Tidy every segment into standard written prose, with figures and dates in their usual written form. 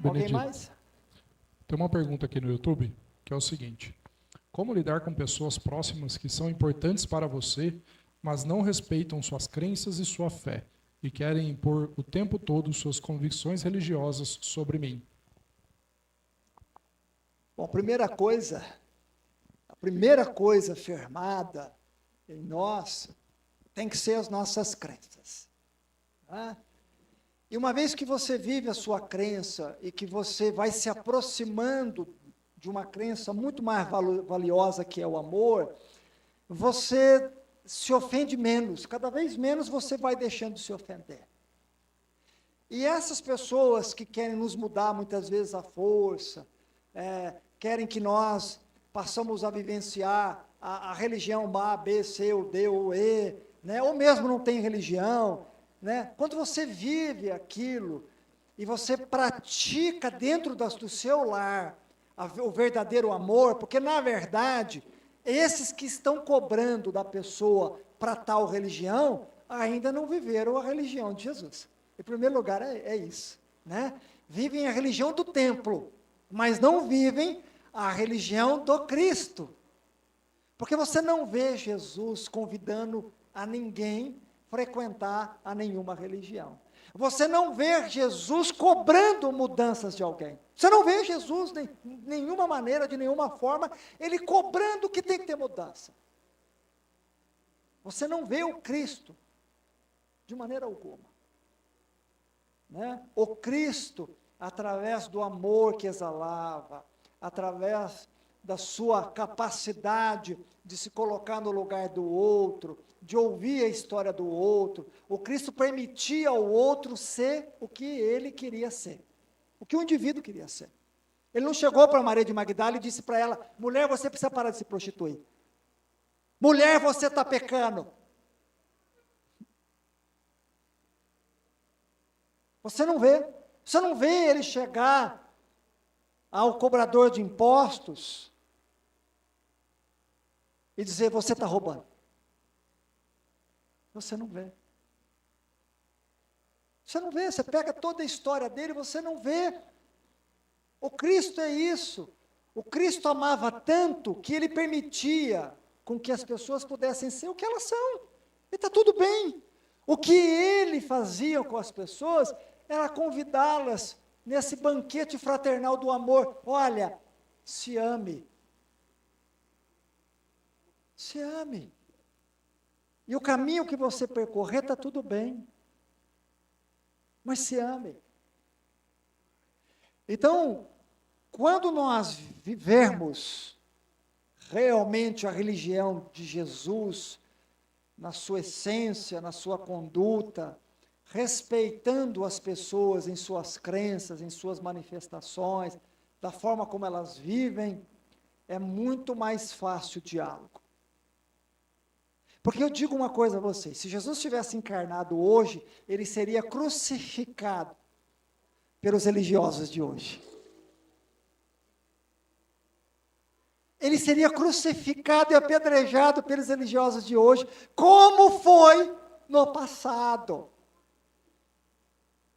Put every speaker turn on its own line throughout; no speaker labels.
Alguém
Benedito,
mais?
tem uma pergunta aqui no YouTube, que é o seguinte: como lidar com pessoas próximas que são importantes para você, mas não respeitam suas crenças e sua fé, e querem impor o tempo todo suas convicções religiosas sobre mim?
Bom, a primeira coisa firmada em nós tem que ser as nossas crenças. Tá? E uma vez que você vive a sua crença e que você vai se aproximando de uma crença muito mais valiosa que é o amor, você se ofende menos, cada vez menos você vai deixando de se ofender. E essas pessoas que querem nos mudar muitas vezes à força, querem que nós passamos a vivenciar a religião A, B, C, ou D, ou E, né? Ou mesmo não tem religião, né? Quando você vive aquilo e você pratica dentro do seu lar o verdadeiro amor, porque na verdade, esses que estão cobrando da pessoa para tal religião, ainda não viveram a religião de Jesus. Em primeiro lugar, é isso, né? Vivem a religião do templo, mas não vivem a religião do Cristo. Porque você não vê Jesus convidando a ninguém frequentar a nenhuma religião. Você não vê Jesus cobrando mudanças de alguém. Você não vê Jesus de nenhuma maneira, de nenhuma forma, ele cobrando que tem que ter mudança. Você não vê o Cristo de maneira alguma. Né? O Cristo, através do amor que exalava, através da sua capacidade de se colocar no lugar do outro, de ouvir a história do outro, o Cristo permitia ao outro ser o que ele queria ser, o que o indivíduo queria ser. Ele não chegou para Maria de Magdala e disse para ela: mulher, você precisa parar de se prostituir. Mulher, você está pecando. Você não vê ele chegar ao cobrador de impostos e dizer: você está roubando. Você não vê. Você não vê, você pega toda a história dele, você não vê. O Cristo é isso. O Cristo amava tanto que ele permitia com que as pessoas pudessem ser o que elas são. E está tudo bem. O que ele fazia com as pessoas era convidá-las nesse banquete fraternal do amor. Olha, se ame. Se ame. E o caminho que você percorrer está tudo bem. Mas se ame. Então, quando nós vivermos realmente a religião de Jesus, na sua essência, na sua conduta, respeitando as pessoas em suas crenças, em suas manifestações, da forma como elas vivem, é muito mais fácil o diálogo. Porque eu digo uma coisa a vocês: se Jesus tivesse encarnado hoje, ele seria crucificado pelos religiosos de hoje. Ele seria crucificado e apedrejado pelos religiosos de hoje, como foi no passado.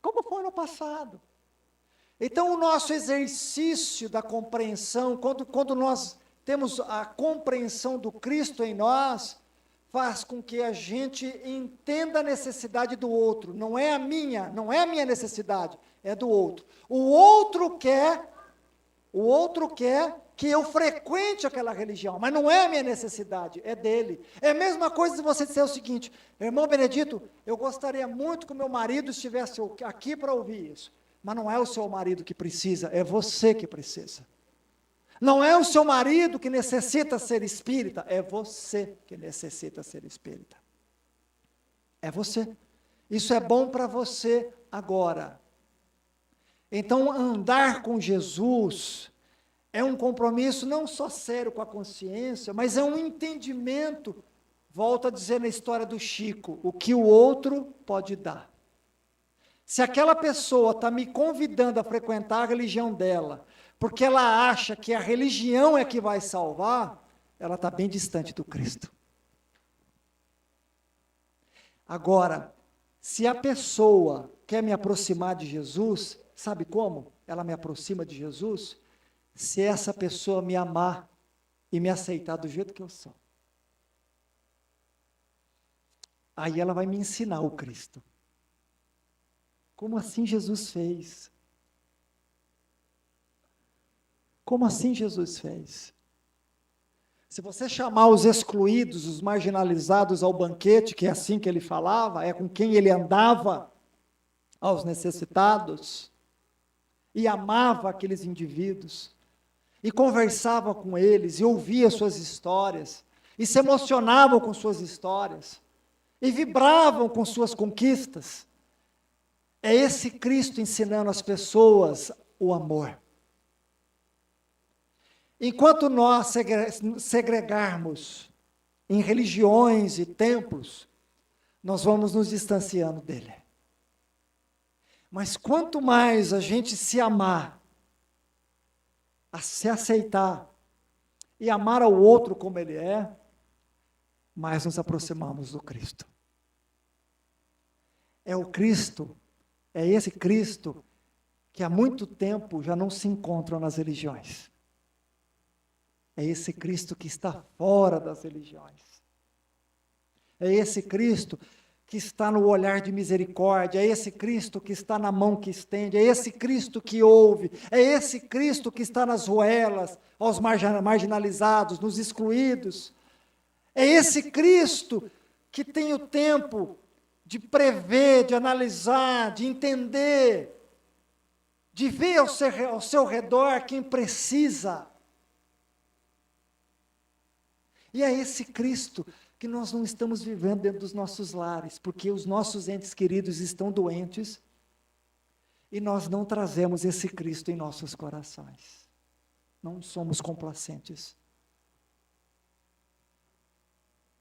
Como foi no passado. Então, o nosso exercício da compreensão, quando nós temos a compreensão do Cristo em nós, faz com que a gente entenda a necessidade do outro. Não é a minha necessidade, é do outro. O outro quer que eu frequente aquela religião, mas não é a minha necessidade, é dele. É a mesma coisa se você disser o seguinte: irmão Benedito, eu gostaria muito que o meu marido estivesse aqui para ouvir isso, mas não é o seu marido que precisa, é você que precisa. Não é o seu marido que necessita ser espírita, é você que necessita ser espírita. É você. Isso é bom para você agora. Então, andar com Jesus é um compromisso não só sério com a consciência, mas é um entendimento, volto a dizer na história do Chico, o que o outro pode dar. Se aquela pessoa está me convidando a frequentar a religião dela, porque ela acha que a religião é que vai salvar, ela está bem distante do Cristo. Agora, se a pessoa quer me aproximar de Jesus, sabe como ela me aproxima de Jesus? Se essa pessoa me amar e me aceitar do jeito que eu sou. Aí ela vai me ensinar o Cristo. Como assim Jesus fez? Como assim Jesus fez? Se você chamar os excluídos, os marginalizados ao banquete, que é assim que ele falava, é com quem ele andava, aos necessitados, e amava aqueles indivíduos, e conversava com eles, e ouvia suas histórias, e se emocionavam com suas histórias, e vibravam com suas conquistas. É esse Cristo ensinando as pessoas o amor. Enquanto nós segregarmos em religiões e templos, nós vamos nos distanciando dele. Mas quanto mais a gente se amar, a se aceitar e amar ao outro como ele é, mais nos aproximamos do Cristo. É o Cristo, é esse Cristo que há muito tempo já não se encontra nas religiões. É esse Cristo que está fora das religiões. É esse Cristo que está no olhar de misericórdia, é esse Cristo que está na mão que estende, é esse Cristo que ouve, é esse Cristo que está nas ruelas, aos marginalizados, nos excluídos. É esse Cristo que tem o tempo de prever, de analisar, de entender, de ver ao seu redor quem precisa. E é esse Cristo que nós não estamos vivendo dentro dos nossos lares, porque os nossos entes queridos estão doentes e nós não trazemos esse Cristo em nossos corações. Não somos complacentes.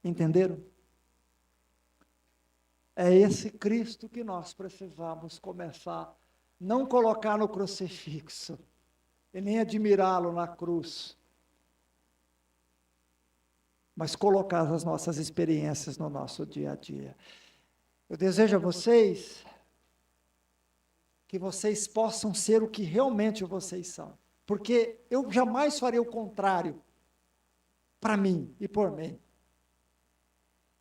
Entenderam? É esse Cristo que nós precisamos começar, não colocar no crucifixo, e nem admirá-lo na cruz, mas colocar as nossas experiências no nosso dia a dia. Eu desejo a vocês que vocês possam ser o que realmente vocês são, porque eu jamais farei o contrário para mim e por mim.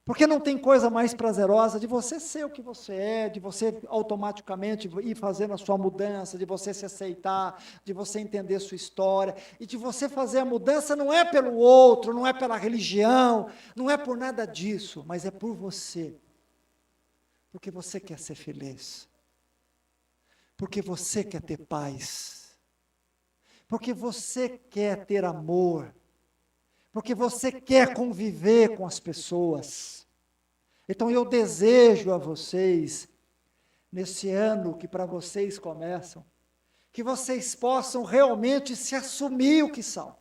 Porque não tem coisa mais prazerosa de você ser o que você é, de você automaticamente ir fazendo a sua mudança, de você se aceitar, de você entender sua história, e de você fazer a mudança não é pelo outro, não é pela religião, não é por nada disso, mas é por você. Porque você quer ser feliz. Porque você quer ter paz. Porque você quer ter amor. Porque você quer conviver com as pessoas. Então eu desejo a vocês, nesse ano que para vocês começam, que vocês possam realmente se assumir o que são,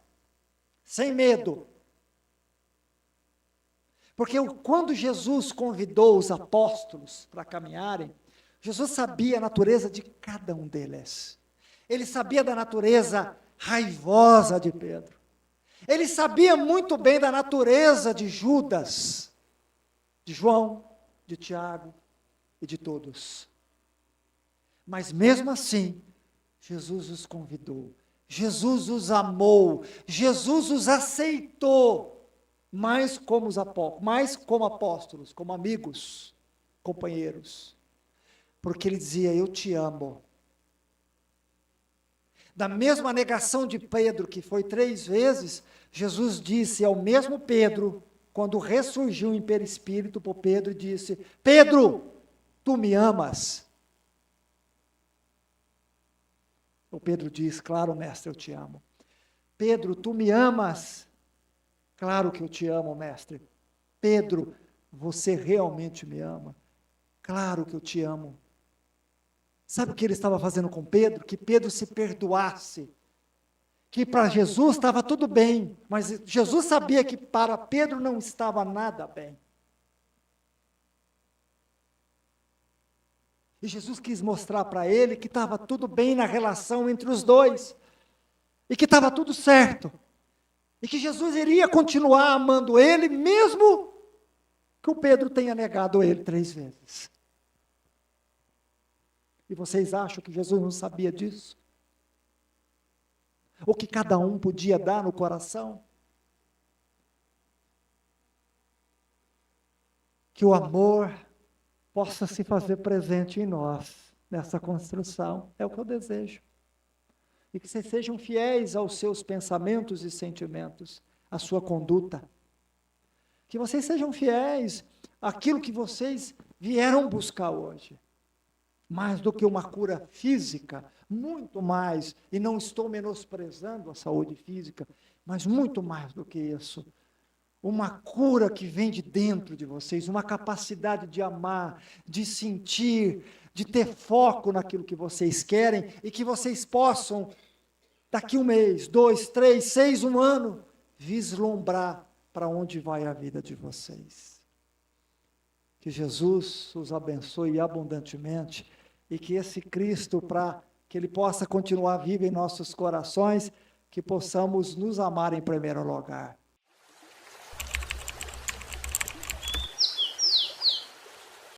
sem medo. Porque quando Jesus convidou os apóstolos para caminharem, Jesus sabia a natureza de cada um deles. Ele sabia da natureza raivosa de Pedro. Ele sabia muito bem da natureza de Judas, de João, de Tiago e de todos. Mas mesmo assim, Jesus os convidou, Jesus os amou, Jesus os aceitou, mais como apóstolos, como amigos, companheiros. Porque ele dizia, eu te amo. Da mesma negação de Pedro, que foi 3 vezes, Jesus disse ao mesmo Pedro, quando ressurgiu em perispírito para Pedro, disse, Pedro, tu me amas? O Pedro diz, claro, mestre, eu te amo. Pedro, tu me amas? Claro que eu te amo, mestre. Pedro, você realmente me ama? Claro que eu te amo. Sabe o que ele estava fazendo com Pedro? Que Pedro se perdoasse. Que para Jesus estava tudo bem, mas Jesus sabia que para Pedro não estava nada bem. E Jesus quis mostrar para ele que estava tudo bem na relação entre os dois. E que estava tudo certo. E que Jesus iria continuar amando ele, mesmo que o Pedro tenha negado ele 3 vezes. E vocês acham que Jesus não sabia disso? O que cada um podia dar no coração? Que o amor possa se fazer presente em nós, nessa construção. É o que eu desejo. E que vocês sejam fiéis aos seus pensamentos e sentimentos, à sua conduta. Que vocês sejam fiéis àquilo que vocês vieram buscar hoje. Mais do que uma cura física, muito mais, e não estou menosprezando a saúde física, mas muito mais do que isso. Uma cura que vem de dentro de vocês, uma capacidade de amar, de sentir, de ter foco naquilo que vocês querem e que vocês possam, daqui 1 mês, 2, 3, 6, 1 ano, vislumbrar para onde vai a vida de vocês. Que Jesus os abençoe abundantemente e que esse Cristo, para que Ele possa continuar vivo em nossos corações, que possamos nos amar em primeiro lugar.